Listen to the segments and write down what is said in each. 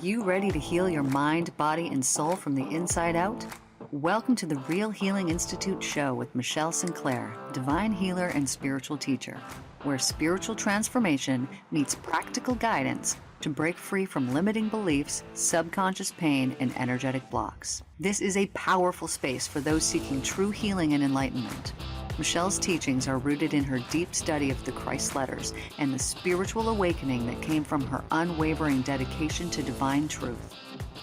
you ready to heal your mind, body, and soul from the inside out? Welcome to the Real Healing Institute show with Michelle Sinclair, divine healer and spiritual teacher, where spiritual transformation meets practical guidance to break free from limiting beliefs, subconscious pain, and energetic blocks. This is a powerful space for those seeking true healing and enlightenment. Michelle's teachings are rooted in her deep study of the Christ letters and the spiritual awakening that came from her unwavering dedication to divine truth.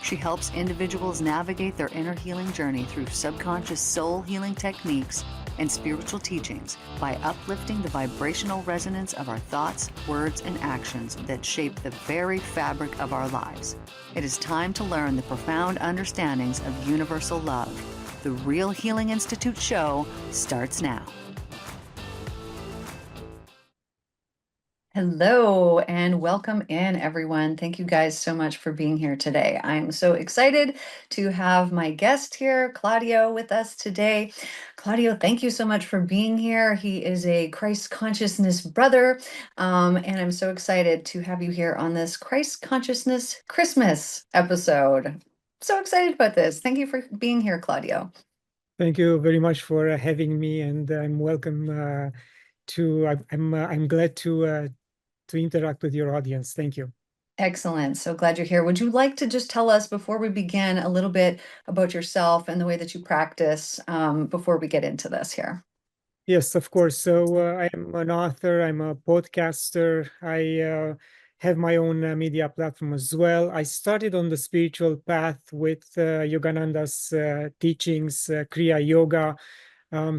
She helps individuals navigate their inner healing journey through subconscious soul healing techniques and spiritual teachings by uplifting the vibrational resonance of our thoughts, words, and actions that shape the very fabric of our lives. It is time to learn the profound understandings of universal love. The Real Healing Institute show starts now. Hello and welcome in, everyone. Thank you guys so much for being here today. I'm so excited to have my guest here, Claudio, with us today. Claudio, thank you so much for being here. He is a Christ consciousness brother, and I'm so excited to have you here on this Christ Consciousness Christmas episode. So excited about this. Thank you for being here, Claudio. Thank you very much for having me, and I'm welcome I'm glad to interact with your audience. Thank you. Excellent. So glad you're here. Would you like to just tell us before we begin a little bit about yourself and the way that you practice before we get into this here? Yes, of course. So I am an author. I'm a podcaster. I have my own media platform as well. I started on the spiritual path with Yogananda's teachings, Kriya Yoga.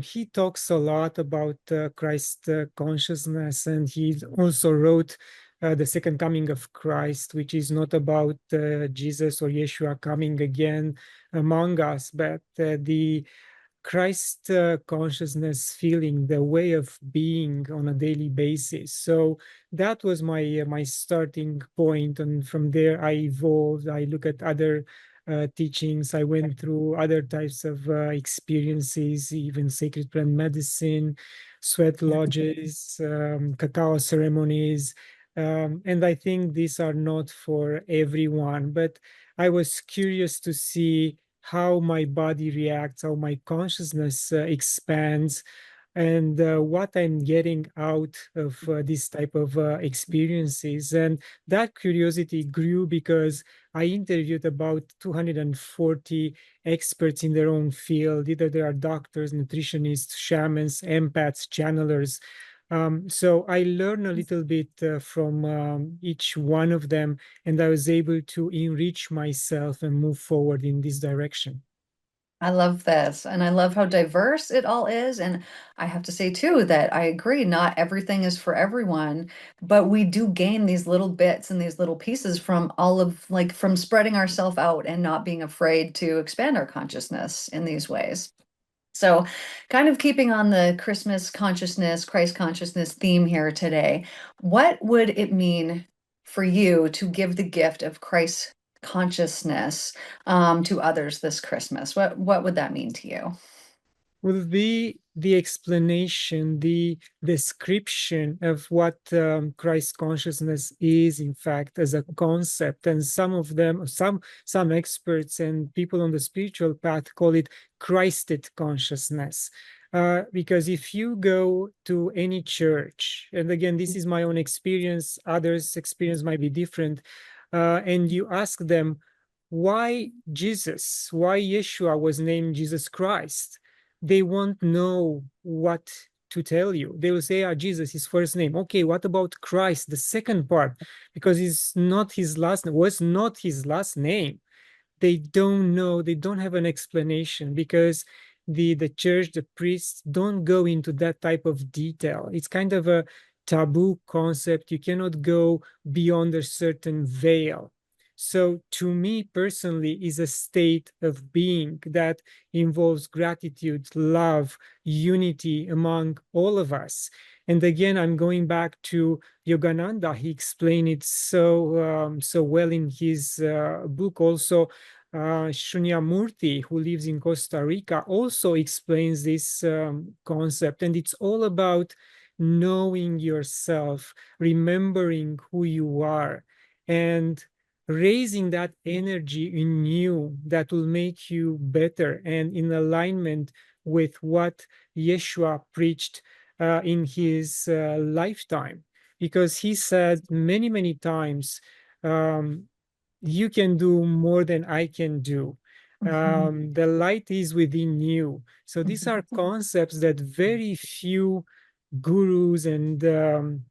He talks a lot about Christ consciousness, and he also wrote The Second Coming of Christ, which is not about Jesus or Yeshua coming again among us, but the Christ consciousness feeling, the way of being on a daily basis. So that was my starting point, and from there I evolved. I look at other teachings. I went through other types of experiences, even sacred plant medicine, sweat lodges, cacao ceremonies. And I think these are not for everyone, but I was curious to see how my body reacts, how my consciousness expands, and what I'm getting out of this type of experiences. And that curiosity grew because I interviewed about 240 experts in their own field. Either they are doctors, nutritionists, shamans, empaths, channelers. So I learned a little bit from each one of them, and I was able to enrich myself and move forward in this direction. I love this, and I love how diverse it all is. And I have to say too that I agree, not everything is for everyone, but we do gain these little bits and these little pieces from all of from spreading ourselves out and not being afraid to expand our consciousness in these ways. So, kind of keeping on the Christmas consciousness, Christ consciousness theme here today, what would it mean for you to give the gift of Christ consciousness to others this Christmas? What would that mean to you? Will be the explanation, the description of what Christ consciousness is, in fact, as a concept. And some of them, some experts and people on the spiritual path call it Christed consciousness. Because if you go to any church, and again, this is my own experience, others' experience might be different, and you ask them why Jesus, why Yeshua was named Jesus Christ, they won't know what to tell you. They will say, Jesus, his first name. Okay, what about Christ, the second part? Because it's not his last name, was not his last name. They don't know, they don't have an explanation because the church, the priests don't go into that type of detail. It's kind of a taboo concept. You cannot go beyond a certain veil. So to me personally is a state of being that involves gratitude, love, unity among all of us. And again, I'm going back to Yogananda. He explained it so well in his book. Also, Shunyamurti, who lives in Costa Rica, also explains this concept. And it's all about knowing yourself, remembering who you are, and raising that energy in you that will make you better and in alignment with what Yeshua preached in his lifetime. Because he said many, many times, um, you can do more than I can do. The light is within you. So these are concepts that very few gurus and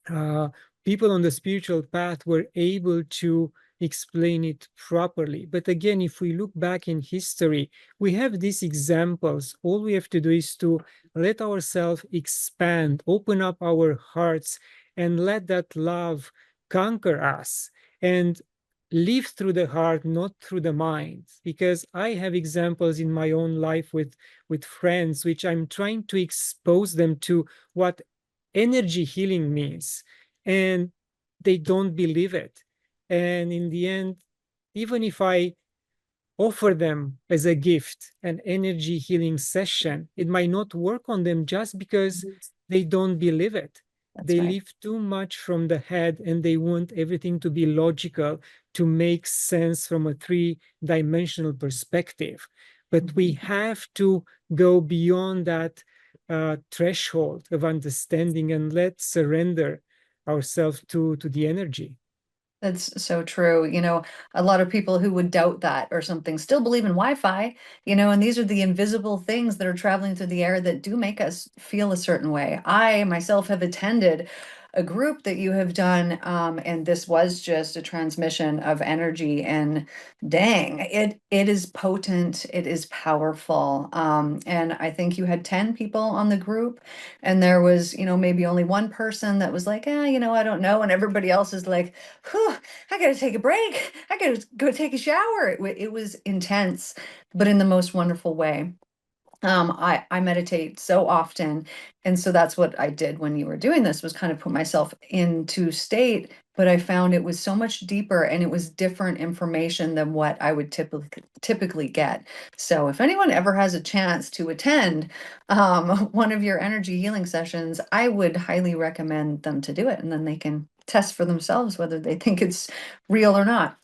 uh, people on the spiritual path were able to explain it properly. But again, if we look back in history, we have these examples. All we have to do is to let ourselves expand, open up our hearts, and let that love conquer us and live through the heart, not through the mind. Because I have examples in my own life with friends, which I'm trying to expose them to what energy healing means, and they don't believe it. And in the end, even if I offer them as a gift an energy healing session, it might not work on them just because they don't believe it. That's They right. live too much from the head and they want everything to be logical, to make sense from a three-dimensional perspective. But we have to go beyond that threshold of understanding and let's surrender ourselves to the energy. That's so true. A lot of people who would doubt that or something still believe in Wi-Fi, and these are the invisible things that are traveling through the air that do make us feel a certain way. I myself have attended a group that you have done, and this was just a transmission of energy, and dang, it is potent, it is powerful. And I think you had 10 people on the group, and there was, maybe only one person that was like, I don't know, and everybody else is like, whew, I gotta take a break. I gotta go take a shower. It was intense, but in the most wonderful way. I meditate so often, and so that's what I did when you were doing this, was kind of put myself into state, but I found it was so much deeper and it was different information than what I would typically get. So if anyone ever has a chance to attend one of your energy healing sessions, I would highly recommend them to do it, and then they can test for themselves whether they think it's real or not.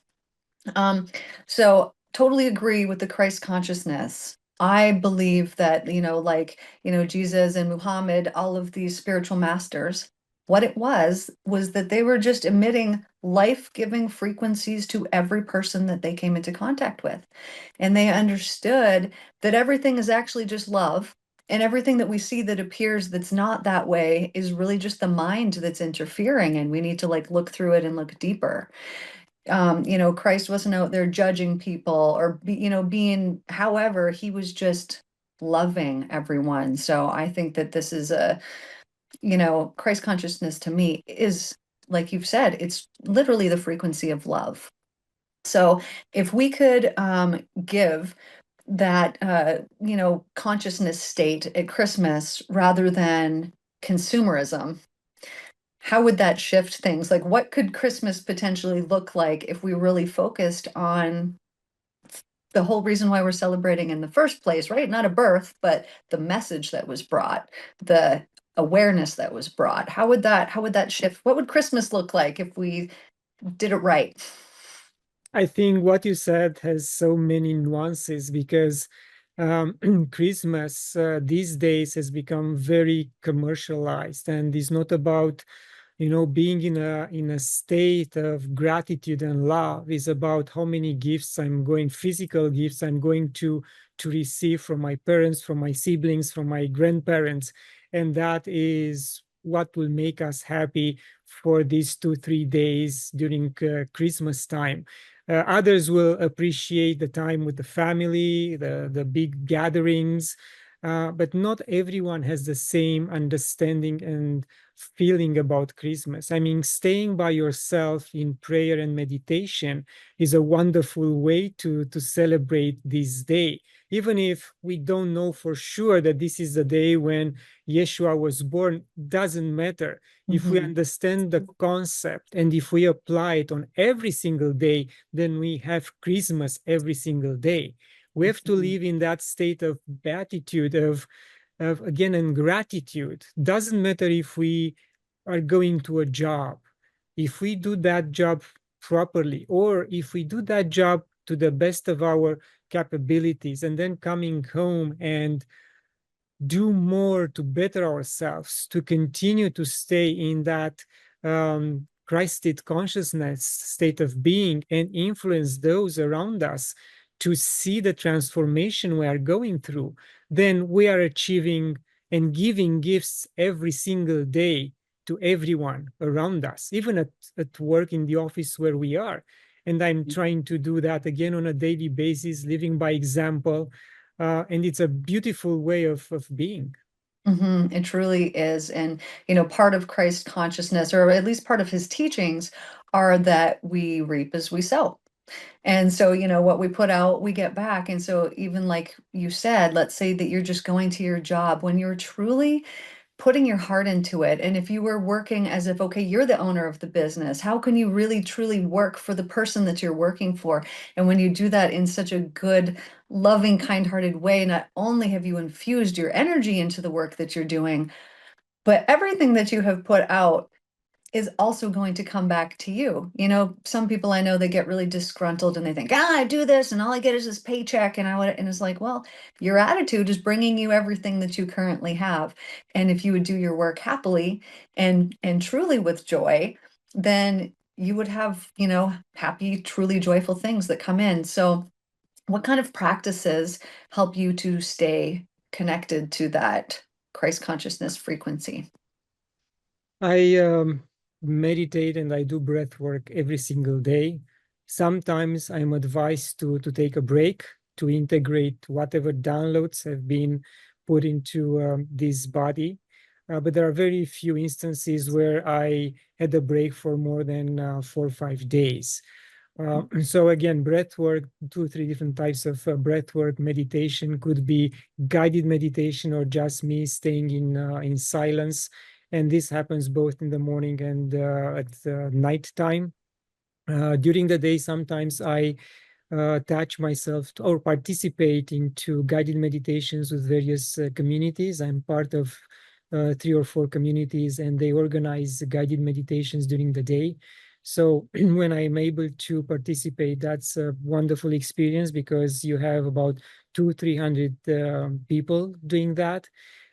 Um, so totally agree with the Christ consciousness. I believe that, Jesus and Muhammad, all of these spiritual masters, what it was that they were just emitting life-giving frequencies to every person that they came into contact with. And they understood that everything is actually just love. And everything that we see that appears that's not that way is really just the mind that's interfering. And we need to look through it and look deeper. Christ wasn't out there judging people or being, however, he was just loving everyone. So I think that this is Christ consciousness to me is, like you've said, it's literally the frequency of love. So if we could give that, consciousness state at Christmas rather than consumerism, how would that shift things? Like, what could Christmas potentially look like if we really focused on the whole reason why we're celebrating in the first place, right? Not a birth, but the message that was brought, the awareness that was brought. How would that shift? What would Christmas look like if we did it right? I think what you said has so many nuances because Christmas these days has become very commercialized and is not about being in a state of gratitude and love. Is about how many gifts physical gifts I'm going to receive from my parents, from my siblings, from my grandparents, and that is what will make us happy for these 2 3 days during Christmas time. Others will appreciate the time with the family, the big gatherings, but not everyone has the same understanding and feeling about Christmas. I mean, staying by yourself in prayer and meditation is a wonderful way to celebrate this day. Even if we don't know for sure that this is the day when Yeshua was born, doesn't matter. If we Mhm. understand the concept and if we apply it on every single day, then we have Christmas every single day. We have to Mhm. live in that state of beatitude, of again, and gratitude. Doesn't matter if we are going to a job. If we do that job properly, or if we do that job to the best of our capabilities, and then coming home and do more to better ourselves, to continue to stay in that Christed consciousness state of being and influence those around us to see the transformation we are going through, then we are achieving and giving gifts every single day to everyone around us, even at work, in the office where we are. And I'm trying to do that again on a daily basis, living by example. And it's a beautiful way of being. It truly is. And, part of Christ consciousness, or at least part of his teachings, are that we reap as we sow. And so, what we put out, we get back. And so, even like you said, let's say that you're just going to your job, when you're truly putting your heart into it. And if you were working as if, okay, you're the owner of the business, how can you really truly work for the person that you're working for? And when you do that in such a good, loving, kind-hearted way, not only have you infused your energy into the work that you're doing, but everything that you have put out is also going to come back to you. Some people I know, they get really disgruntled and they think, I do this and all I get is this paycheck. And it's like, well, your attitude is bringing you everything that you currently have. And if you would do your work happily and truly with joy, then you would have, happy, truly joyful things that come in. So what kind of practices help you to stay connected to that Christ consciousness frequency? I meditate and I do breath work every single day. Sometimes I'm advised to take a break, to integrate whatever downloads have been put into this body. But there are very few instances where I had a break for more than 4 or 5 days. So again, breath work, 2 or 3 different types of breath work. Meditation could be guided meditation or just me staying in silence. And this happens both in the morning and at night time. During the day, sometimes I attach myself to, or participate into guided meditations with various communities. I'm part of 3 or 4 communities, and they organize guided meditations during the day. So when I'm able to participate, that's a wonderful experience, because you have about 200-300 people doing that.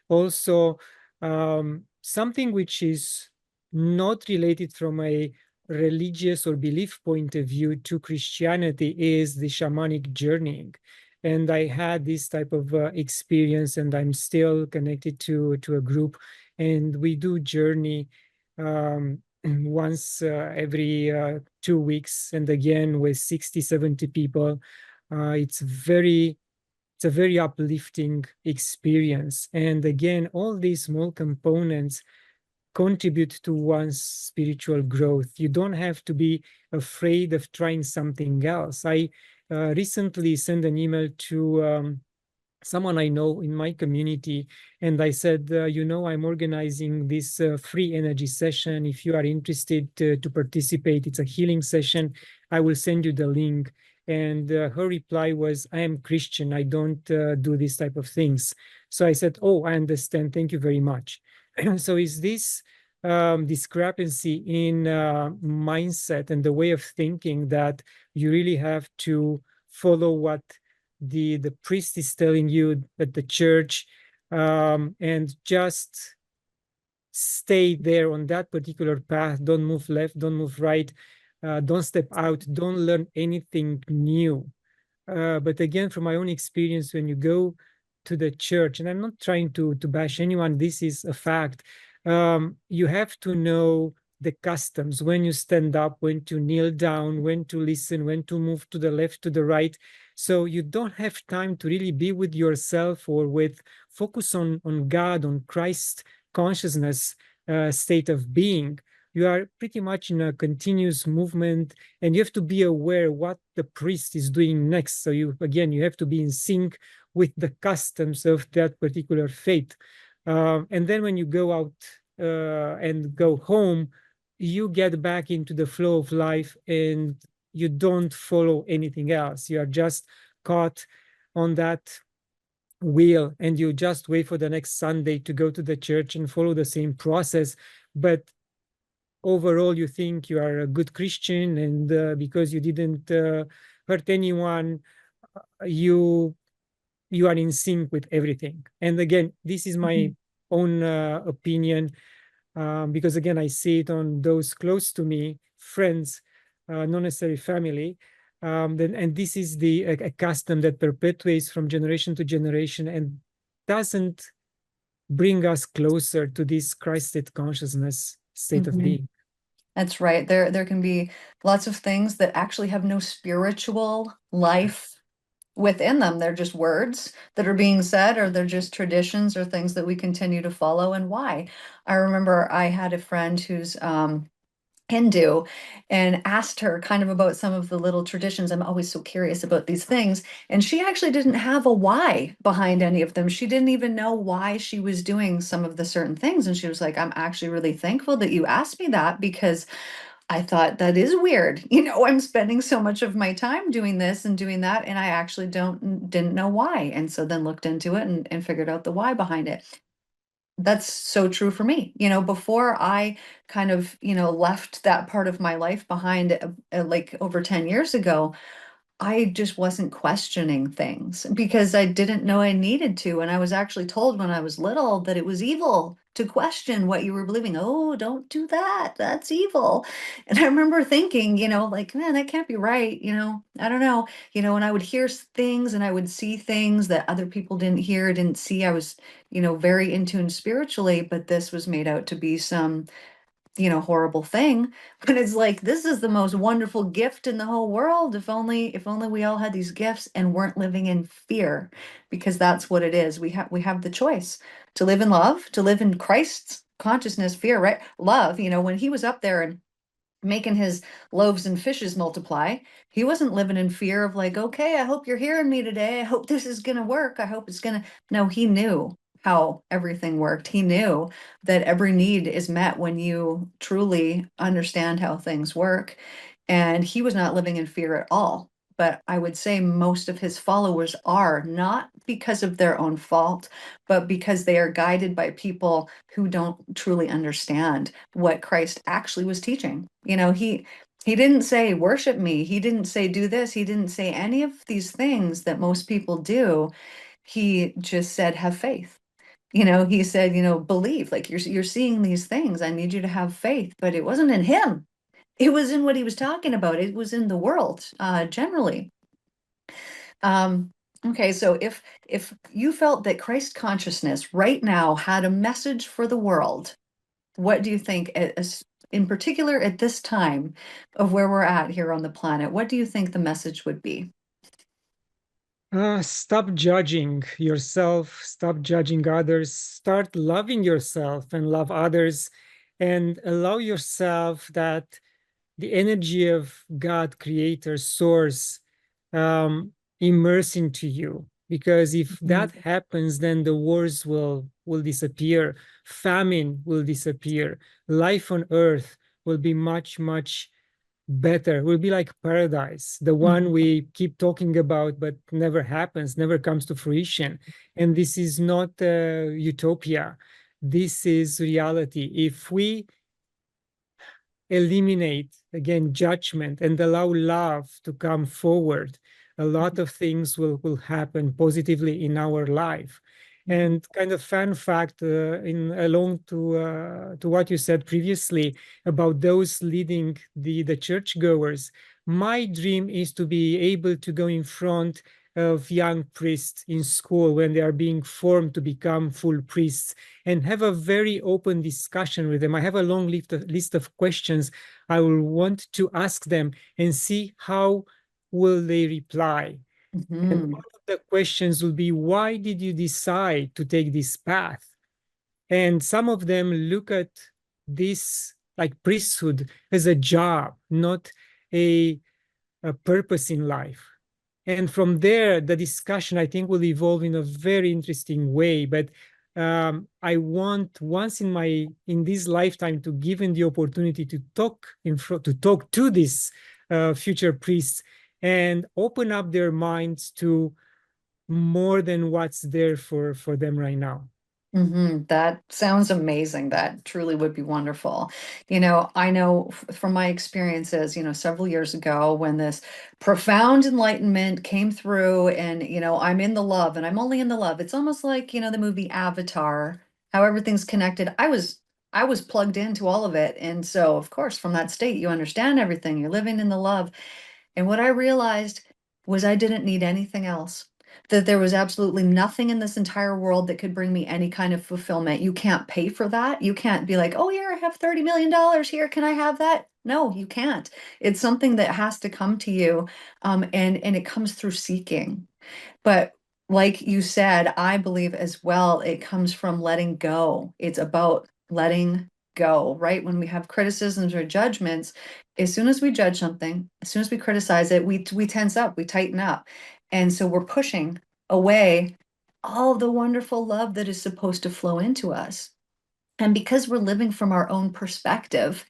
Also, something which is not related from a religious or belief point of view to Christianity is the shamanic journeying. And I had this type of experience, and I'm still connected to a group, and we do journey once every 2 weeks, and again with 60-70 people. It's a very uplifting experience. And again, all these small components contribute to one's spiritual growth. You don't have to be afraid of trying something else. I recently sent an email to someone I know in my community, and I said, I'm organizing this free energy session. If you are interested to participate, it's a healing session. I will send you the link. And her reply was, I am Christian. I don't do this type of things. So I said, oh, I understand. Thank you very much. So is this discrepancy in mindset and the way of thinking, that you really have to follow what the priest is telling you at the church, and just stay there on that particular path. Don't move left, don't move right, don't step out, don't learn anything new. But again, from my own experience, when you go to the church, and I'm not trying to bash anyone, this is a fact. You have to know the customs, when you stand up, when to kneel down, when to listen, when to move to the left, to the right. So you don't have time to really be with yourself, or with focus on God, on Christ consciousness state of being. You are pretty much in a continuous movement, and you have to be aware what the priest is doing next. So you have to be in sync with the customs of that particular faith. And then when you go out and go home, you get back into the flow of life, and you don't follow anything else. You are just caught on that wheel, and you just wait for the next Sunday to go to the church and follow the same process. But overall you think you are a good Christian, and because you didn't hurt anyone, you you are in sync with everything. And again, this is my Mhm. own opinion, because again, I see it on those close to me, friends, not necessarily family. And this is a custom that perpetuates from generation to generation and doesn't bring us closer to this Christed consciousness state of Mhm. being. That's right. There can be lots of things that actually have no spiritual life within them. They're just words that are being said, or they're just traditions or things that we continue to follow. And why? I remember I had a friend who's Hindu, and asked her kind of about some of the little traditions. I'm always so curious about these things. And she actually didn't have a why behind any of them. She didn't even know why she was doing some of the certain things. And she was like, I'm actually really thankful that you asked me that, because I thought that is weird. I'm spending so much of my time doing this and doing that, and I actually didn't know why. And so then looked into it and figured out the why behind it. That's so true for me. Before I kind of, left that part of my life behind, like over 10 years ago, I just wasn't questioning things because I didn't know I needed to. And I was actually told when I was little that it was evil to question what you were believing. Oh, don't do that. That's evil. And I remember thinking, like, man, that can't be right. I don't know. And I would hear things and I would see things that other people didn't hear, didn't see. I was, very in tune spiritually, but this was made out to be some horrible thing. But it's like, this is the most wonderful gift in the whole world. If only we all had these gifts and weren't living in fear, because that's what it is. We have the choice to live in love, to live in Christ's consciousness. Fear, right? Love, when he was up there and making his loaves and fishes multiply, he wasn't living in fear of like, okay, I hope you're hearing me today. I hope this is going to work. I hope it's going to. No, he knew how everything worked. He knew that every need is met when you truly understand how things work. And he was not living in fear at all. But I would say most of his followers are, not because of their own fault, but because they are guided by people who don't truly understand what Christ actually was teaching. He didn't say worship me. He didn't say do this. He didn't say any of these things that most people do. He just said have faith. He said, believe, like you're seeing these things. I need you to have faith, but it wasn't in him. It was in what he was talking about. It was in the world, generally. Okay, so if you felt that Christ consciousness right now had a message for the world, what do you think, in particular at this time of where we're at here on the planet, what do you think the message would be? Stop judging yourself, stop judging others, start loving yourself and love others, and allow yourself that the energy of God, Creator, Source, immerse into you. Because if Mhm. that happens, then the wars will disappear, famine will disappear, life on earth will be much, much better, will be like paradise, the one Mhm. we keep talking about but never happens, never comes to fruition. And this is not utopia, this is reality. If we eliminate again judgment and allow love to come forward, a lot of things will happen positively in our life. Mhm. And kind of fun fact, in along to what you said previously about those leading the churchgoers, my dream is to be able to go in front of young priests in school when they are being formed to become full priests and have a very open discussion with them. I have a long list of questions I will want to ask them and see how will they reply. And Mhm. one of the questions will be, why did you decide to take this path? And some of them look at this like priesthood as a job, not a, a purpose in life. And from there, the discussion, I think, will evolve in a very interesting way. But I want once in this lifetime to given the opportunity to talk to talk to these future priests and open up their minds to more than what's there for them right now. That sounds amazing. That truly would be wonderful. I know from my experiences, several years ago when this profound enlightenment came through and, I'm in the love and I'm only in the love. It's almost like, the movie Avatar, how everything's connected. I was plugged into all of it. And so, of course, from that state, you understand everything. You're living in the love. And what I realized was I didn't need anything else, that there was absolutely nothing in this entire world that could bring me any kind of fulfillment. You can't pay for that. You can't be like, oh, here, I have $30 million here. Can I have that? No, you can't. It's something that has to come to you. And it comes through seeking. But like you said, I believe as well, it comes from letting go. It's about letting go, right? When we have criticisms or judgments, as soon as we judge something, as soon as we criticize it, we tense up, we tighten up. And so we're pushing away all the wonderful love that is supposed to flow into us. And because we're living from our own perspective,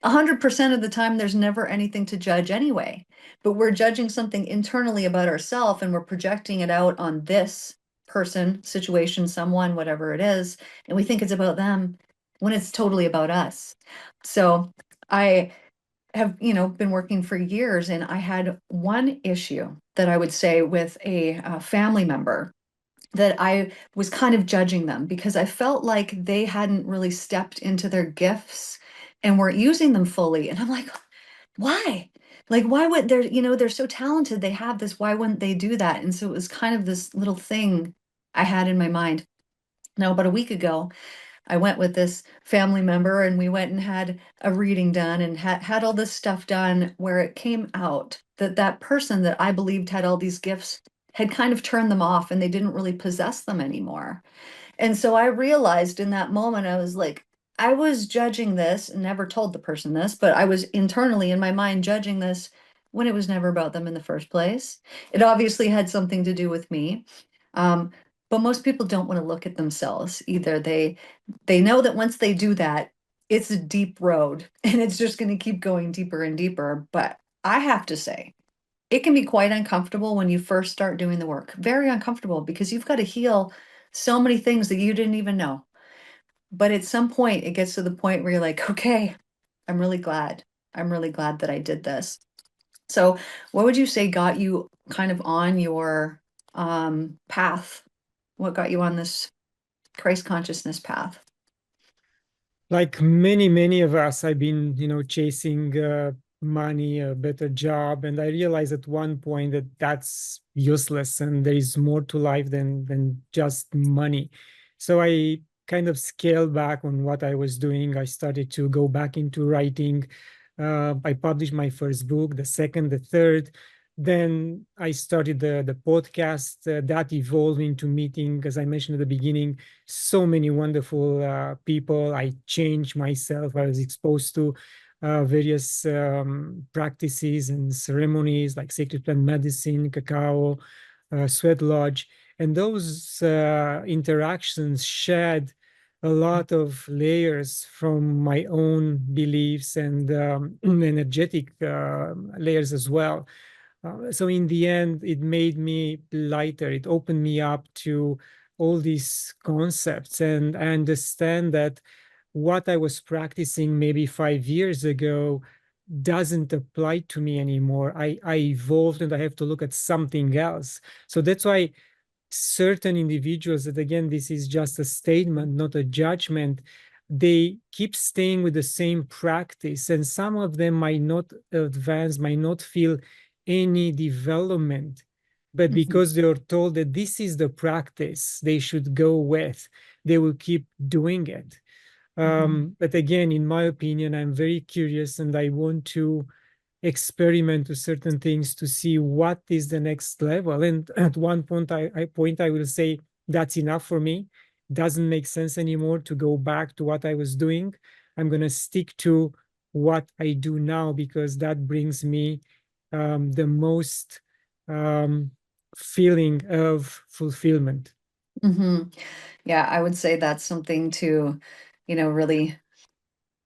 100% of the time, there's never anything to judge anyway. But we're judging something internally about ourselves and we're projecting it out on this person, situation, someone, whatever it is. And we think it's about them when it's totally about us. So I have, been working for years and I had one issue that I would say with a family member that I was kind of judging them because I felt like they hadn't really stepped into their gifts and weren't using them fully. And I'm like, why? Like, why would they're so talented, they have this, why wouldn't they do that? And so it was kind of this little thing I had in my mind. Now, about a week ago, I went with this family member and we went and had a reading done and had all this stuff done where it came out that that person that I believed had all these gifts had kind of turned them off and they didn't really possess them anymore. And so I realized in that moment, I was like, I was judging this, never told the person this, but I was internally in my mind judging this when it was never about them in the first place. It obviously had something to do with me. Um, but most people don't want to look at themselves either. They know that once they do that, it's a deep road and it's just going to keep going deeper and deeper. But I have to say, it can be quite uncomfortable when you first start doing the work. Very uncomfortable because you've got to heal so many things that you didn't even know. But at some point, it gets to the point where you're like, okay, I'm really glad. I'm really glad that I did this. So, what would you say got you kind of on your path? What got you on this Christ consciousness path? Like many of us, I've been, chasing money, a better job, and I realized at one point that that's useless, and there is more to life than just money. So I kind of scaled back on what I was doing. I started to go back into writing. I published my first book, the second, the third. Then I started the podcast that evolved into meeting, as I mentioned at the beginning, so many wonderful people. I changed myself. I was exposed to various practices and ceremonies like sacred plant medicine, cacao, sweat lodge. And those interactions shed a lot of layers from my own beliefs and energetic layers as well. So in the end, it made me lighter. It opened me up to all these concepts. And I understand that what I was practicing maybe 5 years ago doesn't apply to me anymore. I evolved and I have to look at something else. So that's why certain individuals, that again, this is just a statement, not a judgment, they keep staying with the same practice. And some of them might not advance, might not feel any development. But Mhm, because they are told that this is the practice they should go with, they will keep doing it. mhm, But again, in my opinion, I'm very curious and I want to experiment with certain things to see what is the next level. And at one point, I will say that's enough for me. Doesn't make sense anymore to go back to what I was doing. I'm going to stick to what I do now because that brings me the most um, feeling of fulfillment. mhm. Yeah, I would say that's something to, really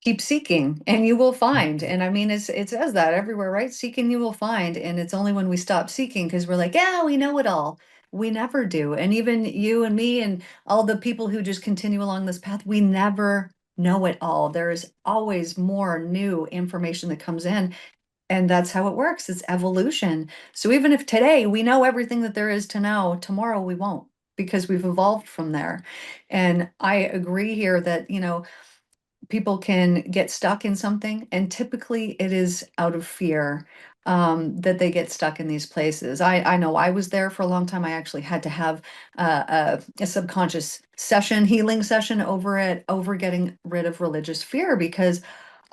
keep seeking and you will find. And I mean, it says that everywhere, right? Seeking you will find. And it's only when we stop seeking because we're like, yeah, we know it all. we never do. And even you and me and all the people who just continue along this path, we never know it all. There is always more new information that comes in. And that's how it works. It's evolution. So even if today we know everything that there is to know, tomorrow we won't, because we've evolved from there. And I agree here that, people can get stuck in something, and typically it is out of fear that they get stuck in these places. I know I was there for a long time. I actually had to have a subconscious session, healing session over getting rid of religious fear, because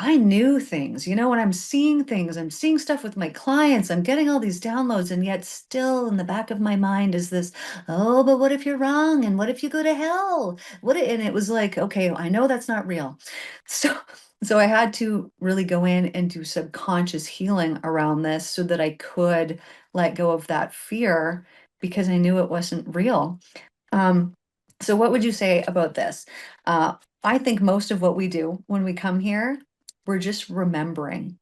I knew things, when I'm seeing things, I'm seeing stuff with my clients, I'm getting all these downloads, and yet still in the back of my mind is this, oh, but what if you're wrong? And what if you go to hell? And it was like, okay, I know that's not real. So, so I had to really go in and do subconscious healing around this so that I could let go of that fear, because I knew it wasn't real. Um, so what would you say about this? I think most of what we do when we come here, we're just remembering.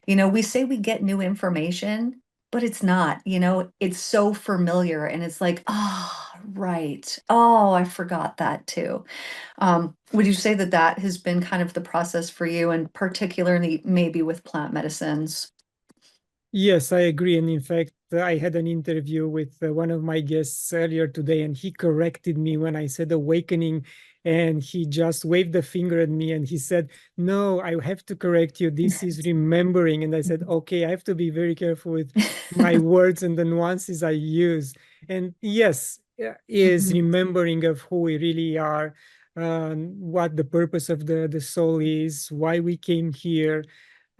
We say we get new information, but it's not, it's so familiar, and it's like, oh, right. Oh, I forgot that too. Would you say that that has been kind of the process for you, and particularly maybe with plant medicines? Yes, I agree. And in fact, I had an interview with one of my guests earlier today, and he corrected me when I said awakening. And he just waved the finger at me and he said, no, I have to correct you. This is remembering. And I said, okay, I have to be very careful with my words and the nuances I use. And yes, is Mhm. remembering of who we really are, what the purpose of the soul is, why we came here.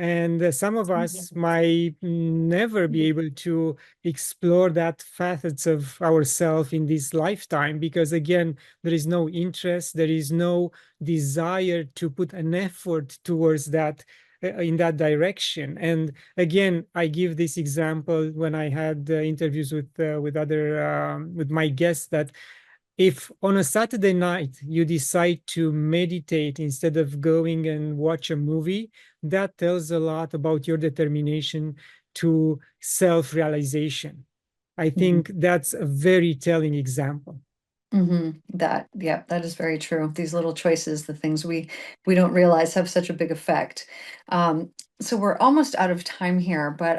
And some of us might never be able to explore that facets of ourselves in this lifetime, because again, there is no interest, there is no desire to put an effort towards that, in that direction. And again, I give this example when I had interviews with other with my guests, that if on a Saturday night you decide to meditate instead of going and watch a movie, that tells a lot about your determination to self-realization. I Mhm. think that's a very telling example. Yeah, that is very true. These little choices, the things we don't realize have such a big effect. So we're almost out of time here, but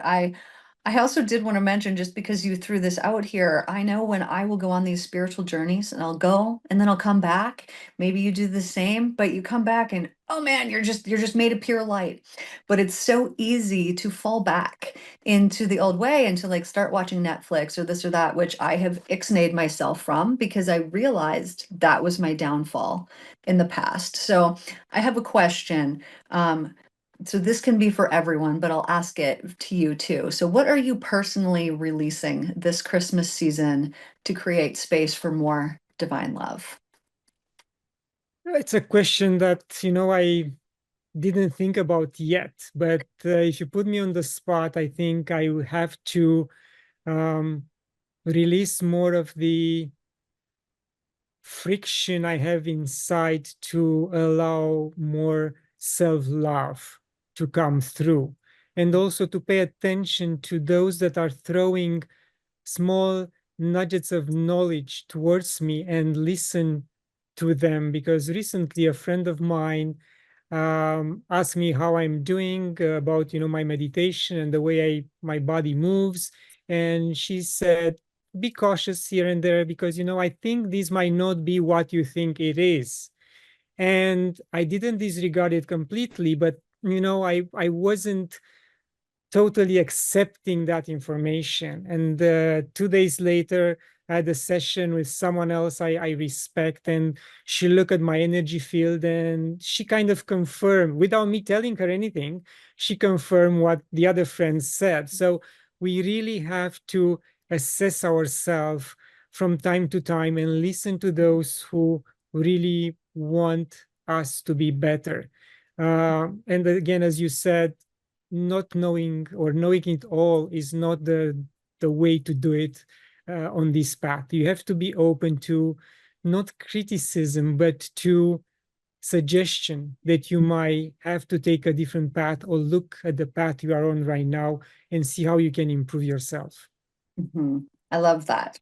I also did want to mention, just because you threw this out here, I know when I will go on these spiritual journeys, and I'll go and then I'll come back. Maybe you do the same, but you come back and, oh man, you're just made of pure light. But it's so easy to fall back into the old way and to like start watching Netflix or this or that, which I have ixnayed myself from, because I realized that was my downfall in the past. So I have a question. So this can be for everyone, but I'll ask it to you too. So what are you personally releasing this Christmas season to create space for more divine love? It's a question that, I didn't think about yet, but if you put me on the spot, I think I will have to um, release more of the friction I have inside to allow more self-love to come through, and also to pay attention to those that are throwing small nuggets of knowledge towards me and listen to them. Because recently a friend of mine asked me how I'm doing, about my meditation and the way my body moves, and she said, be cautious here and there, because I think this might not be what you think it is. And I didn't disregard it completely, but I wasn't totally accepting that information. And 2 days later, I had a session with someone else I respect, and she looked at my energy field and she kind of confirmed, without me telling her anything, she confirmed what the other friends said. So we really have to assess ourselves from time to time and listen to those who really want us to be better. And again, as you said, not knowing or knowing it all is not the way to do it on this path. You have to be open to not criticism, but to suggestion that you might have to take a different path, or look at the path you are on right now and see how you can improve yourself. Mhm. I love that.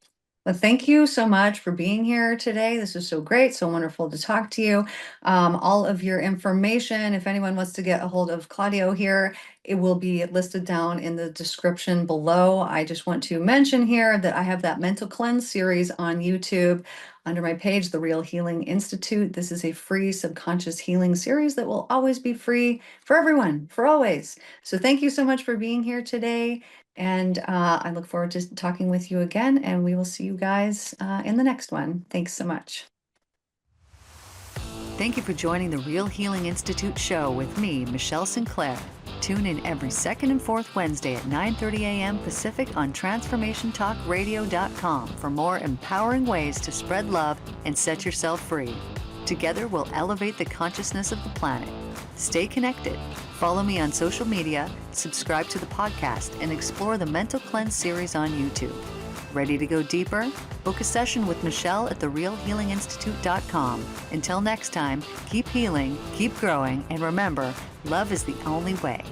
But thank you so much for being here today. This was so great, so wonderful to talk to you. All of your information, if anyone wants to get a hold of Claudio here, it will be listed down in the description below. I just want to mention here that I have that mental cleanse series on YouTube under my page, The Real Healing Institute. This is a free subconscious healing series that will always be free for everyone, for always. So thank you so much for being here today. And I look forward to talking with you again, and we will see you guys in the next one. Thanks so much. Thank you for joining the Real Healing Institute show with me, Michelle Sinclair. Tune in every second and fourth Wednesday at 9:30 a.m. Pacific on TransformationTalkRadio.com for more empowering ways to spread love and set yourself free. Together, we'll elevate the consciousness of the planet. Stay connected. Follow me on social media, subscribe to the podcast, and explore the Mental Cleanse series on YouTube. Ready to go deeper? Book a session with Michelle at therealhealinginstitute.com. Until next time, keep healing, keep growing, and remember, love is the only way.